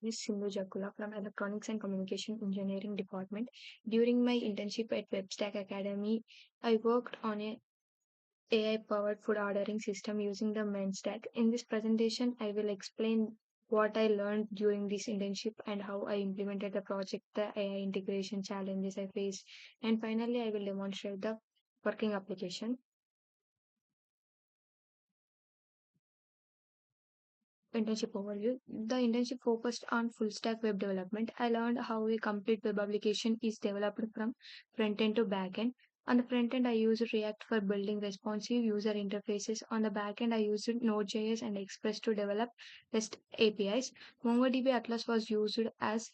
is Sindhu Jakula from Electronics and Communication Engineering Department. During my internship at WebStack Academy, I worked on a AI-powered food ordering system using the MERN stack. In this presentation, I will explain what I learned during this internship and how I implemented the project, the AI integration challenges I faced, and finally, I will demonstrate the working application. Internship overview. The internship focused on full stack web development. I learned how a complete web application is developed from front end to back end. On the front end, I used React for building responsive user interfaces. On the back end, I used Node.js and Express to develop REST APIs. MongoDB Atlas was used as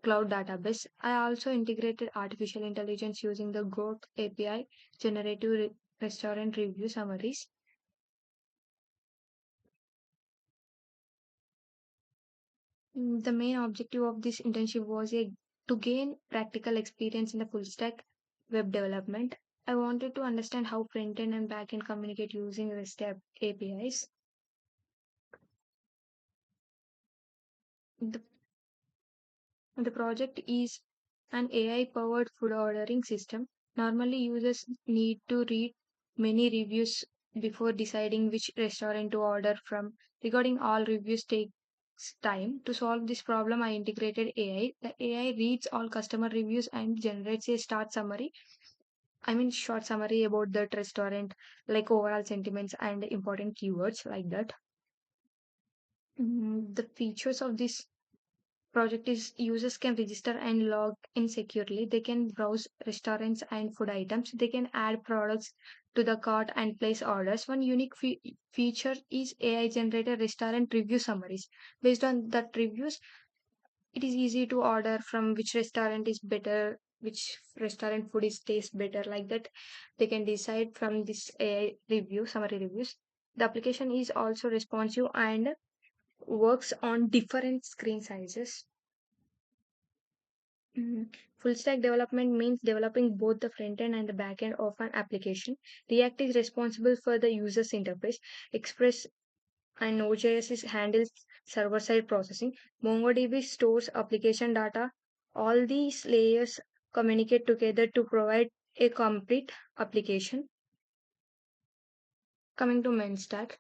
cloud database. I also integrated artificial intelligence using the Groq API generative restaurant review summaries. The main objective of this internship was to gain practical experience in the full stack web development. I wanted to understand how front end and back end communicate using REST APIs. The, the project is an AI powered food ordering system. Normally, users need to read many reviews before deciding which restaurant to order from. Recording all reviews takes time. To solve this problem, I integrated AI. The AI reads all customer reviews and generates a short summary about that restaurant, like overall sentiments and important keywords like that. The features of this project is users can register and log in securely. They can browse restaurants and food items. They can add products to the cart and place orders. One unique feature is AI generated restaurant review summaries. Based on that reviews, it is easy to order from which restaurant is better, which restaurant food is tastes better. Like that, they can decide from this AI review summary reviews. The application is also responsive and works on different screen sizes. Full stack development means developing both the front end and the back end of an application. React is responsible for the user's interface. Express and Node.js handles server side processing. MongoDB stores application data. All these layers communicate together to provide a complete application. Coming to main stack,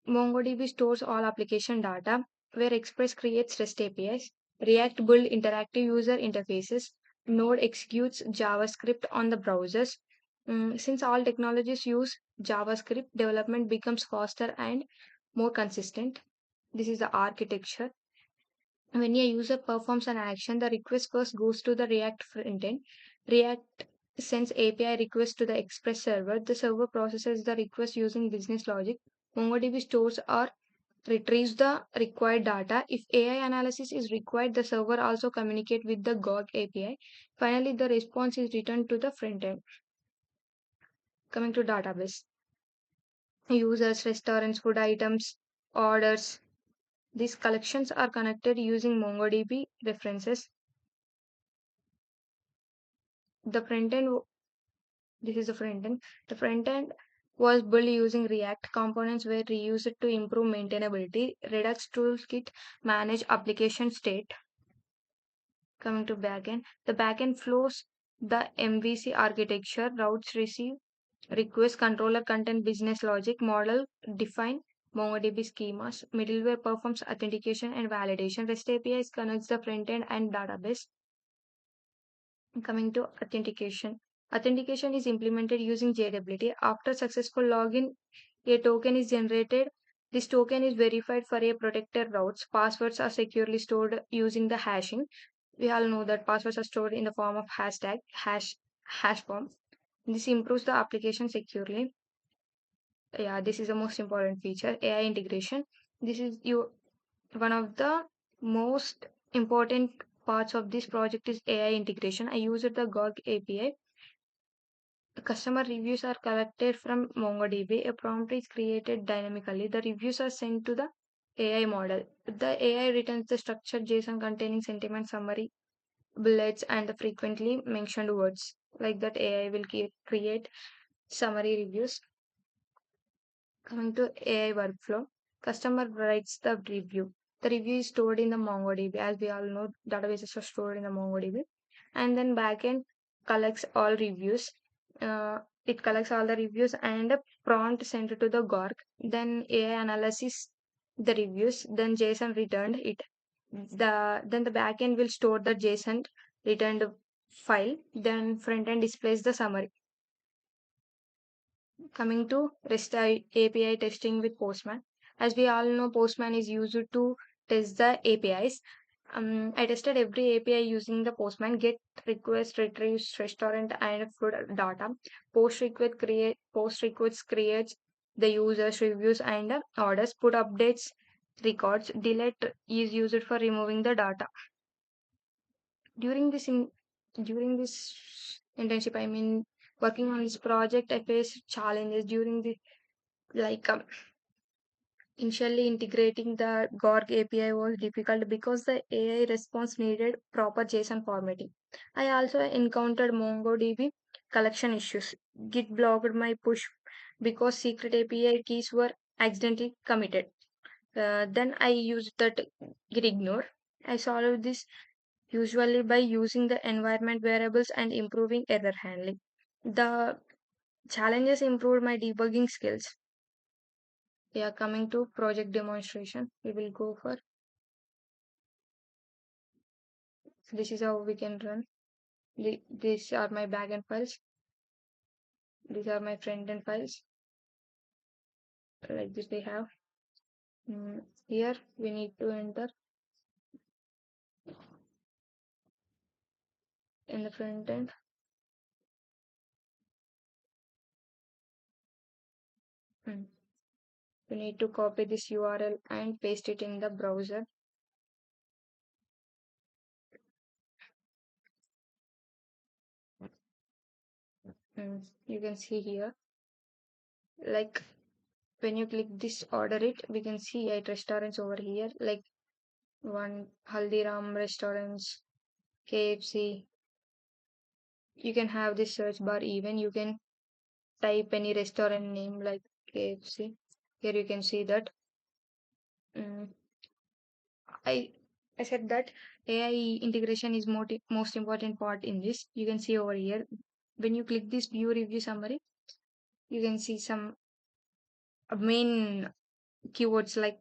MongoDB stores all application data, where Express creates REST APIs. React builds interactive user interfaces. Node executes JavaScript on the browsers. Since all technologies use JavaScript, development becomes faster and more consistent. This is the architecture. When a user performs an action, the request first goes to the React frontend. React sends API request to the Express server. The server processes the request using business logic. MongoDB stores or retrieves the required data. If AI analysis is required, the server also communicate with the Groq API. Finally, the response is returned to the frontend. Coming to database, users, restaurants, food items, orders. These collections are connected using MongoDB references. The front end, this is the front end. The front end was built using React. Components were reused to improve maintainability. Redux toolkit manage application state. Coming to backend, the backend flows the MVC architecture, routes receive, request controller content business logic, model define MongoDB schemas, middleware performs authentication and validation, REST APIs connects the front end and database. Coming to authentication. Authentication is implemented using JWT. After successful login, a token is generated. This token is verified for a protected routes. Passwords are securely stored using the hashing. We all know that passwords are stored in the form of hashtag, hash form. This improves the application securely. Yeah, this is the most important feature. AI integration. This is one of the most important parts of this project is AI integration. I used the Groq API. Customer reviews are collected from MongoDB. A prompt is created dynamically. The reviews are sent to the AI model. The AI returns the structured JSON containing sentiment summary, bullets, and the frequently mentioned words. Like that, AI will create summary reviews. Coming to AI workflow, customer writes the review. The review is stored in the MongoDB. As we all know, databases are stored in the MongoDB. And then backend collects all reviews. It collects all the reviews and a prompt sent to the Groq. Then AI analysis the reviews. Then JSON returned it. Then the backend will store the JSON returned file. Then front end displays the summary. Coming to REST API testing with Postman. As we all know, Postman is used to test the APIs. I tested every API using the Postman. Get, request, retrieves, restaurant, and food data. Post request creates the users reviews and orders. Put updates records. Delete is used for removing the data. During this in, during this internship, I mean working on this project, I faced challenges during the like initially integrating the Groq API was difficult because the AI response needed proper JSON formatting. I also encountered MongoDB collection issues. Git blocked my push because secret API keys were accidentally committed. Then I used that Git ignore. I solved this usually by using the environment variables and improving error handling. The challenges improved my debugging skills. Yeah, coming to project demonstration, we will go for this is how we can run. These are my backend files. These are my front end files. Like this, we have. Here we need to enter in the front end. Mm. We need to copy this URL and paste it in the browser. You can see here, like when you click this order it, we can see 8 restaurants over here, like one Haldiram restaurants, KFC. You can have this search bar, even you can type any restaurant name like KFC. Here you can see that. Mm, I I said that AI integration is most important part in this. You can see over here. When you click this view review summary, you can see some main keywords like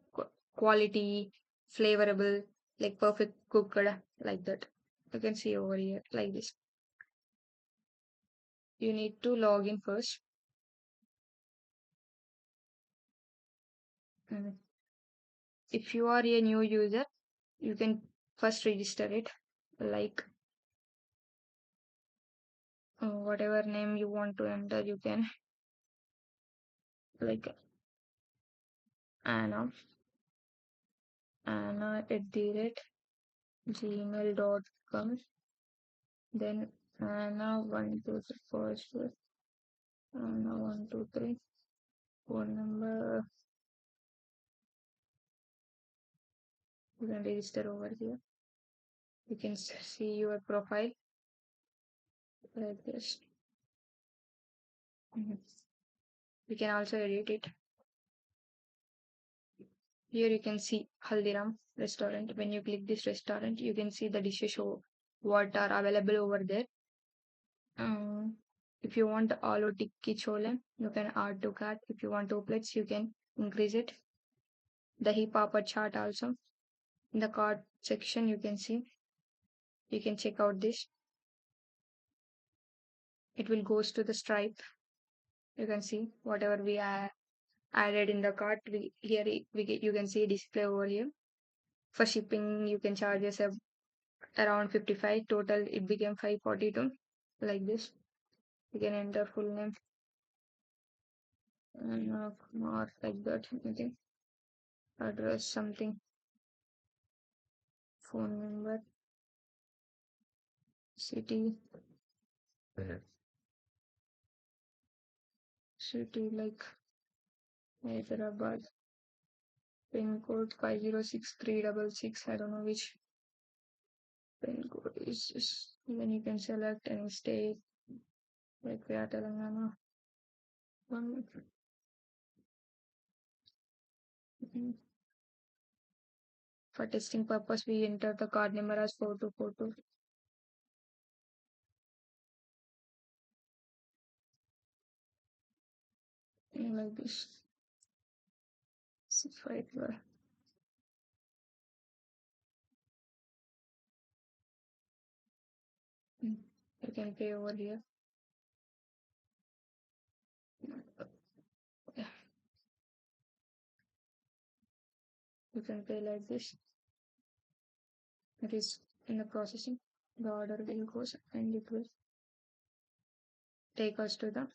quality, flavorable, like perfect cooked, like that. You can see over here like this. You need to log in first. Mm. If you are a new user, you can first register it, like whatever name you want to enter, you can, like Anna, Anna@gmail.com. Then Anna123 phone number. You can register over here. You can see your profile like this. Mhm. You can also edit it. Here you can see Haldiram restaurant. When you click this restaurant, you can see the dishes show what are available over there. If you want aloo tikki chole, you can add to cart. If you want two plates, you can increase it. Dahi papad chaat also. In the cart section, you can see. You can check out this. It will goes to the Stripe. You can see whatever we added in the cart. You can see display over here. For shipping, you can charge us around 55. Total, it became 542. Like this. You can enter full name and or like that. Anything. Address something. Phone number. City. City like Hyderabad. Pin code 506366. I don't know which pin code is this. Then you can select any state like we are Telangana. One. For testing purpose, we enter the card number as 4242. Like this. 652. You can pay over here. Yeah, you can pay like this. It is in the processing. The order will go and it will take us to the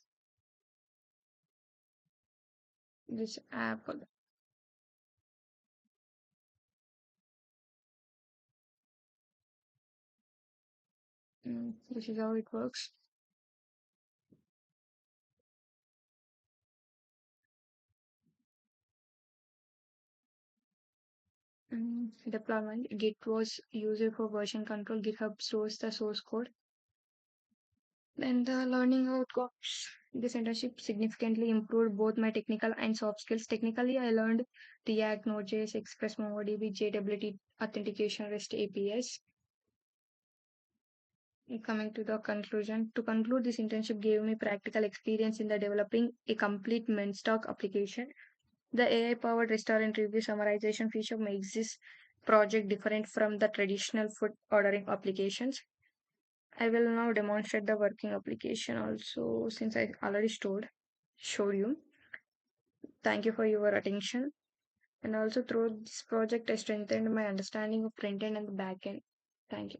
this app. This is how it works. Deployment. Git was used for version control. GitHub stores the source code. Then the learning outcomes. This internship significantly improved both my technical and soft skills. Technically, I learned React, Node.js, Express, MongoDB, JWT, authentication, REST APIs. Coming to the conclusion, to conclude, this internship gave me practical experience in the developing a complete MERN stack application. The AI-powered restaurant review summarization feature makes this project different from the traditional food ordering applications. I will now demonstrate the working application also since I already showed you. Thank you for your attention. And also through this project, I strengthened my understanding of front end and the back end. Thank you.